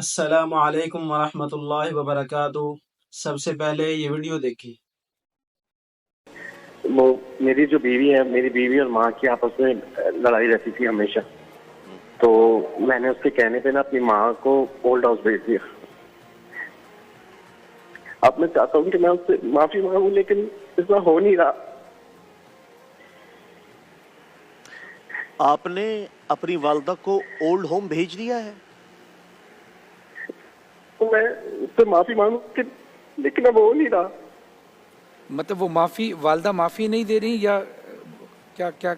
السلام علیکم ورحمۃ اللہ وبرکاتہ۔ سب سے پہلے یہ ویڈیو دیکھیں۔ وہ میری جو بیوی ہے، میری بیوی اور ماں کی آپس میں لڑائی رہتی تھی ہمیشہ، تو میں نے اس کے کہنے پہ نا اپنی ماں کو اولڈ ہاؤس بھیج دیا۔ اب میں چاہتا ہوں کہ میں اس سے معافی مانگوں، لیکن اس طرح ہو نہیں رہا۔ آپ نے اپنی والدہ کو اولڈ ہوم بھیج دیا ہے؟ تو میں اس سے معافی مانگوں لیکن اب ہو نہیں رہا۔ مطلب وہ معافی، والدہ معافی نہیں دے رہی یا کیا کیا؟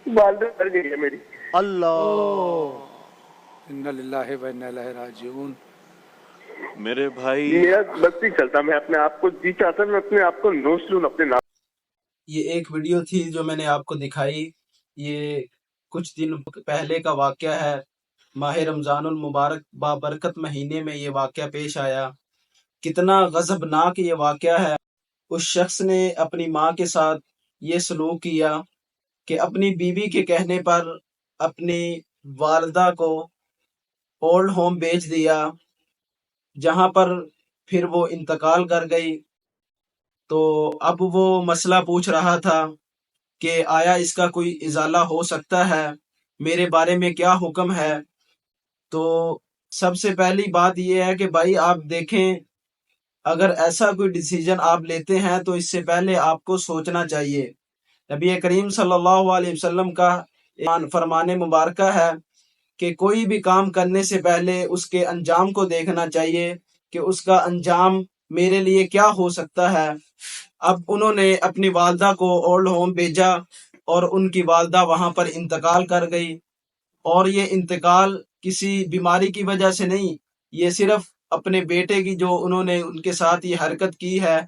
والدہ مر گئی ہے میری۔ اللہ، انا للہ و انا الیہ راجعون۔ میرے بھائی میرا بس نہیں چلتا، میں اپنے آپ کو جی چاہتا ہوں، میں اپنے آپ کو نوچ لوں اپنے نام۔ یہ ایک ویڈیو تھی جو میں نے آپ کو دکھائی، یہ کچھ دن پہلے کا واقعہ ہے۔ ماہ رمضان المبارک بابرکت مہینے میں یہ واقعہ پیش آیا۔ کتنا غضبناک یہ واقعہ ہے۔ اس شخص نے اپنی ماں کے ساتھ یہ سلوک کیا کہ اپنی بیوی کے کہنے پر اپنی والدہ کو اولڈ ہوم بھیج دیا، جہاں پر پھر وہ انتقال کر گئی۔ تو اب وہ مسئلہ پوچھ رہا تھا کہ آیا اس کا کوئی ازالہ ہو سکتا ہے، میرے بارے میں کیا حکم ہے؟ تو سب سے پہلی بات یہ ہے کہ بھائی آپ دیکھیں، اگر ایسا کوئی ڈیسیجن آپ لیتے ہیں تو اس سے پہلے آپ کو سوچنا چاہیے۔ نبی کریم صلی اللہ علیہ وسلم کا فرمان مبارکہ ہے کہ کوئی بھی کام کرنے سے پہلے اس کے انجام کو دیکھنا چاہیے کہ اس کا انجام میرے لیے کیا ہو سکتا ہے۔ اب انہوں نے اپنی والدہ کو اولڈ ہوم بھیجا اور ان کی والدہ وہاں پر انتقال کر گئی، اور یہ انتقال کسی بیماری کی وجہ سے نہیں، یہ صرف اپنے بیٹے کی جو انہوں نے ان کے ساتھ یہ حرکت کی ہے،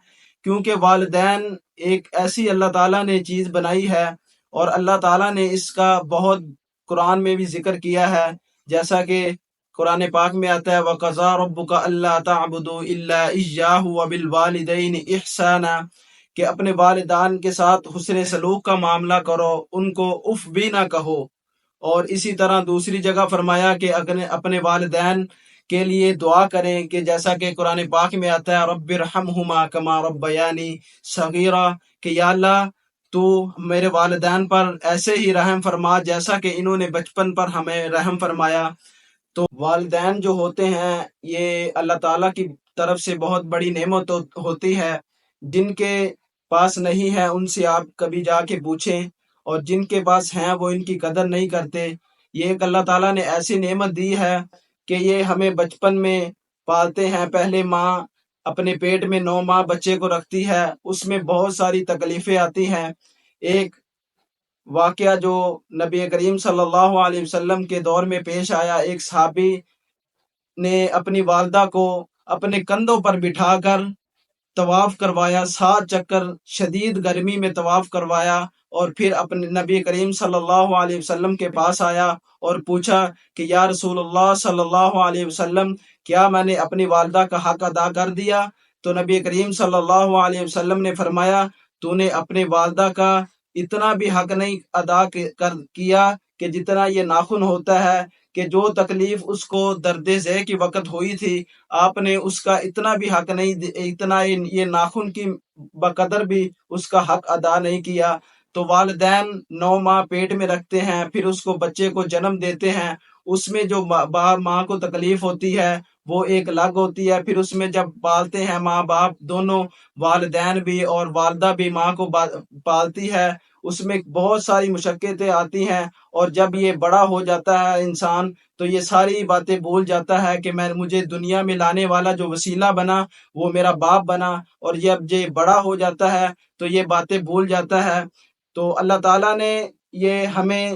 کیونکہ والدین ایک ایسی اللہ تعالیٰ نے چیز بنائی ہے، اور اللہ تعالیٰ نے اس کا بہت قرآن میں بھی ذکر کیا ہے، جیسا کہ قرآن پاک میں آتا ہے وَقَضَىٰ رَبُّكَ أَلَّا تَعْبُدُوا إِلَّا إِيَّاهُ وَبِالْوَالِدَيْنِ إِحْسَانًا، کہ اپنے والدان کے ساتھ حسن سلوک کا معاملہ کرو، ان کو اف بھی نہ کہو۔ اور اسی طرح دوسری جگہ فرمایا کہ اپنے والدین کے لیے دعا کریں، کہ جیسا کہ قرآن پاک میں آتا ہے رب ارحمہما کما ربیانی صغیرا، کہ یا اللہ تو میرے والدین پر ایسے ہی رحم فرما جیسا کہ انہوں نے بچپن پر ہمیں رحم فرمایا۔ تو والدین جو ہوتے ہیں یہ اللہ تعالیٰ کی طرف سے بہت بڑی نعمت ہوتی ہے۔ جن کے پاس نہیں ہے ان سے آپ کبھی جا کے پوچھیں، اور جن کے پاس ہیں وہ ان کی قدر نہیں کرتے۔ یہ ایک اللہ تعالیٰ نے ایسی نعمت دی ہے کہ یہ ہمیں بچپن میں پالتے ہیں۔ پہلے ماں اپنے پیٹ میں 9 ماہ بچے کو رکھتی ہے، اس میں بہت ساری تکلیفیں آتی ہیں۔ ایک واقعہ جو نبی کریم صلی اللہ علیہ وسلم کے دور میں پیش آیا، ایک صحابی نے اپنی والدہ کو اپنے کندھوں پر بٹھا کر طواف کروایا، 7 چکر شدید گرمی میں طواف کروایا، اور پھر اپنے نبی کریم صلی اللہ علیہ وسلم کے پاس آیا اور پوچھا کہ یا رسول اللہ صلی اللہ علیہ وسلم، کیا میں نے اپنی والدہ کا حق ادا کر دیا؟ تو نبی کریم صلی اللہ علیہ وسلم نے فرمایا تو نے اپنے والدہ کا اتنا بھی حق نہیں ادا کیا کہ جتنا یہ ناخن ہوتا ہے، کہ جو تکلیف اس کو درد ذہ کی وقت ہوئی تھی، آپ نے اس کا اتنا بھی حق نہیں، اتنا یہ ناخن کی بقدر بھی اس کا حق ادا نہیں کیا۔ تو والدین 9 ماہ پیٹ میں رکھتے ہیں، پھر اس کو بچے کو جنم دیتے ہیں، اس میں جو ماں کو تکلیف ہوتی ہے وہ ایک الگ ہوتی ہے۔ پھر اس میں جب پالتے ہیں ماں باپ دونوں، والدین بھی اور والدہ بھی ماں کو پالتی ہے، اس میں بہت ساری مشقتیں آتی ہیں، اور جب یہ بڑا ہو جاتا ہے انسان تو یہ ساری باتیں بھول جاتا ہے کہ مجھے دنیا میں لانے والا جو وسیلہ بنا وہ میرا باپ بنا، اور جب یہ بڑا ہو جاتا ہے تو یہ باتیں بھول جاتا ہے۔ تو اللہ تعالیٰ نے یہ ہمیں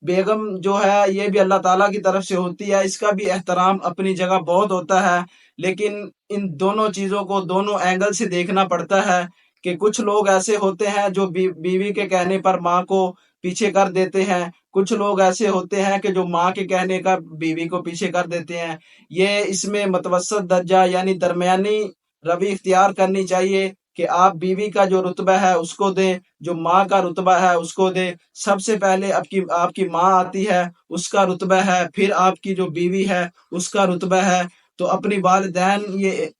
بیگم جو ہے یہ بھی اللہ تعالیٰ کی طرف سے ہوتی ہے، اس کا بھی احترام اپنی جگہ بہت ہوتا ہے، لیکن ان دونوں چیزوں کو دونوں اینگل سے دیکھنا پڑتا ہے، کہ کچھ لوگ ایسے ہوتے ہیں جو بیوی کے کہنے پر ماں کو پیچھے کر دیتے ہیں، کچھ لوگ ایسے ہوتے ہیں کہ جو ماں کے کہنے کا بیوی کو پیچھے کر دیتے ہیں۔ یہ اس میں متوسط درجہ یعنی درمیانی روی اختیار کرنی چاہیے کہ آپ بیوی کا جو رتبہ ہے اس کو دیں، جو ماں کا رتبہ ہے اس کو دیں۔ سب سے پہلے آپ کی ماں آتی ہے، اس کا رتبہ ہے، پھر آپ کی جو بیوی ہے اس کا رتبہ ہے۔ تو اپنی والدین،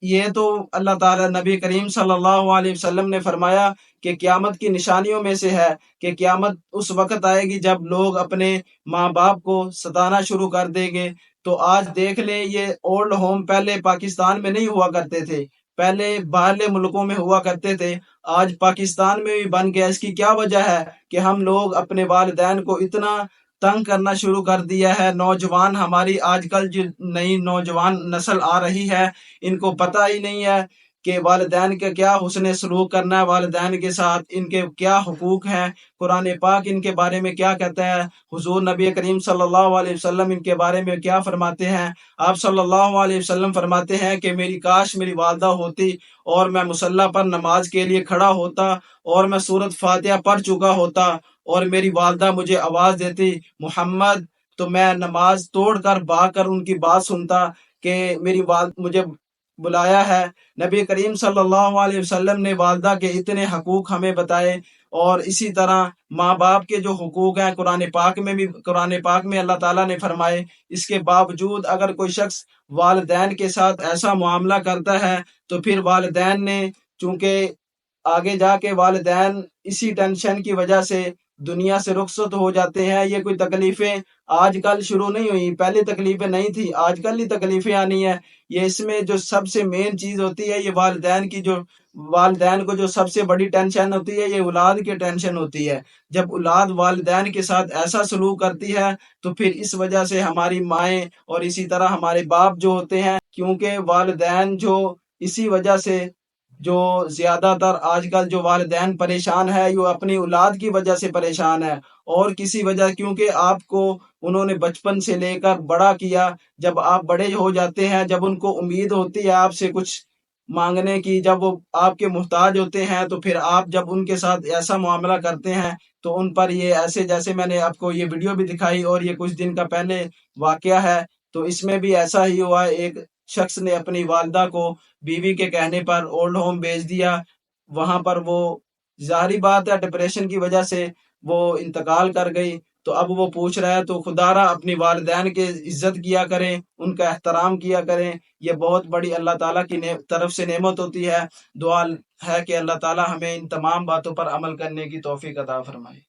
یہ تو اللہ تعالیٰ، نبی کریم صلی اللہ علیہ وسلم نے فرمایا کہ قیامت کی نشانیوں میں سے ہے کہ قیامت اس وقت آئے گی جب لوگ اپنے ماں باپ کو ستانا شروع کر دیں گے۔ تو آج دیکھ لیں، یہ اولڈ ہوم پہلے پاکستان میں نہیں ہوا کرتے تھے، پہلے باہرلے ملکوں میں ہوا کرتے تھے، آج پاکستان میں بھی بن گیا۔ اس کی کیا وجہ ہے کہ ہم لوگ اپنے والدین کو اتنا تنگ کرنا شروع کر دیا ہے۔ نوجوان، ہماری آج کل جو نئی نوجوان نسل آ رہی ہے، ان کو پتہ ہی نہیں ہے کہ والدین کا کیا حسن سلوک کرنا ہے، والدین کے ساتھ ان کے کیا حقوق ہیں، قرآن پاک ان کے بارے میں کیا کہتا ہے، حضور نبی کریم صلی اللہ علیہ وسلم ان کے بارے میں کیا فرماتے ہیں۔ آپ صلی اللہ علیہ وسلم فرماتے ہیں کہ کاش میری والدہ ہوتی اور میں مصلی پر نماز کے لیے کھڑا ہوتا اور میں سورۃ فاتحہ پڑھ چکا ہوتا اور میری والدہ مجھے آواز دیتی محمد، تو میں نماز توڑ کر بھاگ کر ان کی بات سنتا کہ میری والد مجھے بلایا ہے۔ نبی کریم صلی اللہ علیہ وسلم نے والدہ کے اتنے حقوق ہمیں بتائے، اور اسی طرح ماں باپ کے جو حقوق ہیں قرآن پاک میں اللہ تعالیٰ نے فرمائے۔ اس کے باوجود اگر کوئی شخص والدین کے ساتھ ایسا معاملہ کرتا ہے تو پھر والدین نے، چونکہ آگے جا کے والدین اسی ٹینشن کی وجہ سے دنیا سے رخصت ہو جاتے ہیں۔ یہ کوئی تکلیفیں آج کل شروع نہیں ہوئی، پہلے تکلیفیں نہیں تھی، آج کل ہی تکلیفیں آنی ہیں۔ یہ اس میں جو سب سے مین چیز ہوتی ہے، یہ والدین کو جو سب سے بڑی ٹینشن ہوتی ہے، یہ اولاد کی ٹینشن ہوتی ہے۔ جب اولاد والدین کے ساتھ ایسا سلوک کرتی ہے تو پھر اس وجہ سے ہماری مائیں اور اسی طرح ہمارے باپ جو ہوتے ہیں، کیونکہ والدین جو اسی وجہ سے جو زیادہ تر آج کل جو والدین پریشان ہے، وہ اپنی اولاد کی وجہ سے پریشان ہے، اور کسی وجہ، کیونکہ آپ کو انہوں نے بچپن سے لے کر بڑا کیا۔ جب آپ بڑے ہو جاتے ہیں، جب ان کو امید ہوتی ہے آپ سے کچھ مانگنے کی، جب وہ آپ کے محتاج ہوتے ہیں، تو پھر آپ جب ان کے ساتھ ایسا معاملہ کرتے ہیں تو ان پر یہ ایسے، جیسے میں نے آپ کو یہ ویڈیو بھی دکھائی اور یہ کچھ دن کا پہلے واقعہ ہے، تو اس میں بھی ایسا ہی ہوا۔ ایک شخص نے اپنی والدہ کو بیوی کے کہنے پر اولڈ ہوم بھیج دیا، وہاں پر وہ ظاہری بات ہے ڈپریشن کی وجہ سے وہ انتقال کر گئی۔ تو اب وہ پوچھ رہا ہے، تو خدا را اپنی والدین کے عزت کیا کریں، ان کا احترام کیا کریں، یہ بہت بڑی اللہ تعالیٰ کی طرف سے نعمت ہوتی ہے۔ دعا ہے کہ اللہ تعالیٰ ہمیں ان تمام باتوں پر عمل کرنے کی توفیق عطا فرمائے۔